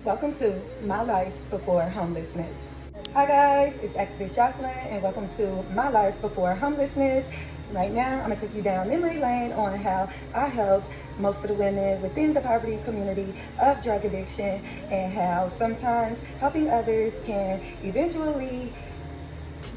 Welcome to My Life Before Homelessness. Hi guys, it's Activist Jocelyn and welcome to My Life Before Homelessness. Right now, I'm gonna take you down memory lane on how I help most of the women within the poverty community of drug addiction and how sometimes helping others can eventually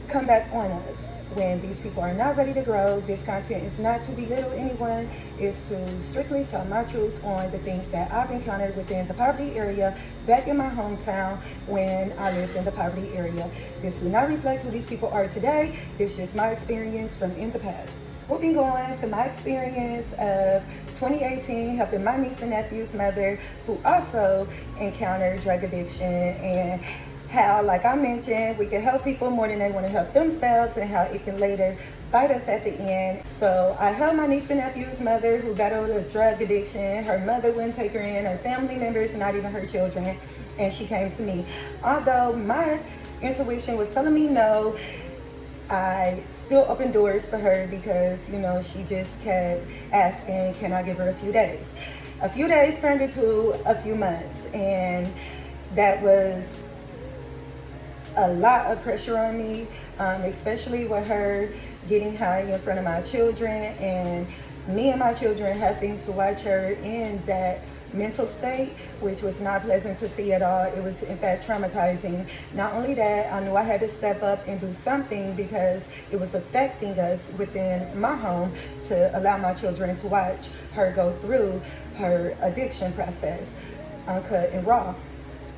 come back on us when these people are not ready to grow. This content is not to belittle anyone, it's to strictly tell my truth on the things that I've encountered within the poverty area back in my hometown when I lived in the poverty area. This do not reflect who these people are today. This is just my experience from in the past. Moving on to my experience of 2018, helping my niece and nephew's mother who also encountered drug addiction, and how, like I mentioned, we can help people more than they want to help themselves, and how it can later bite us at the end. So I helped my niece and nephew's mother who battled a drug addiction. Her mother wouldn't take her in, her family members, not even her children, and she came to me. Although my intuition was telling me no, I still opened doors for her because, she just kept asking, can I give her a few days? A few days turned into a few months, and that was a lot of pressure on me, especially with her getting high in front of my children and me and my children having to watch her in that mental state, which was not pleasant to see at all. It was in fact traumatizing. Not only that, I knew I had to step up and do something because it was affecting us within my home to allow my children to watch her go through her addiction process, uncut and raw.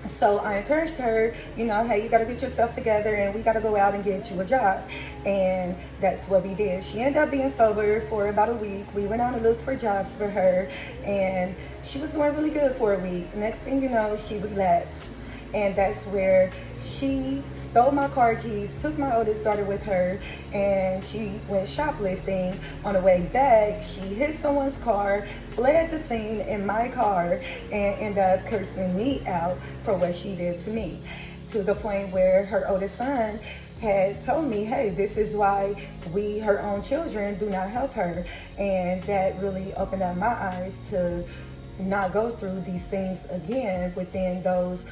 So I encouraged her, hey, you got to get yourself together and we got to go out and get you a job. And that's what we did. She ended up being sober for about a week. We went out to look for jobs for her and she was doing really good for a week. Next thing you know, she relapsed. And that's where she stole my car keys, took my oldest daughter with her, and she went shoplifting. On the way back, she hit someone's car, fled the scene in my car, and ended up cursing me out for what she did to me. To the point where her oldest son had told me, hey, this is why we, her own children, do not help her. And that really opened up my eyes to not go through these things again within those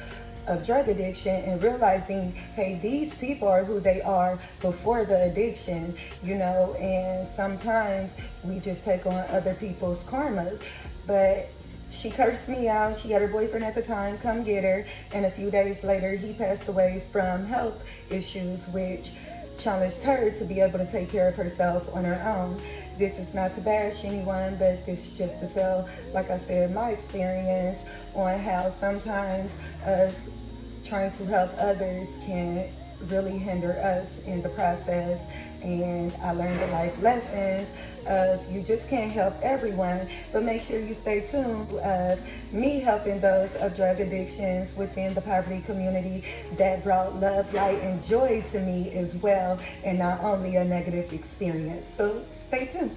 of drug addiction, and realizing, hey, these people are who they are before the addiction, and sometimes we just take on other people's karmas. But she cursed me out. She had her boyfriend at the time come get her, and a few days later he passed away from health issues, which challenged her to be able to take care of herself on her own. This is not to bash anyone, but this is just to tell, like I said, my experience on how sometimes us trying to help others can really hinder us in the process. And I learned the life lessons of you just can't help everyone, but make sure you stay tuned of me helping those of drug addictions within the poverty community that brought love, light, and joy to me as well, and not only a negative experience. So stay tuned.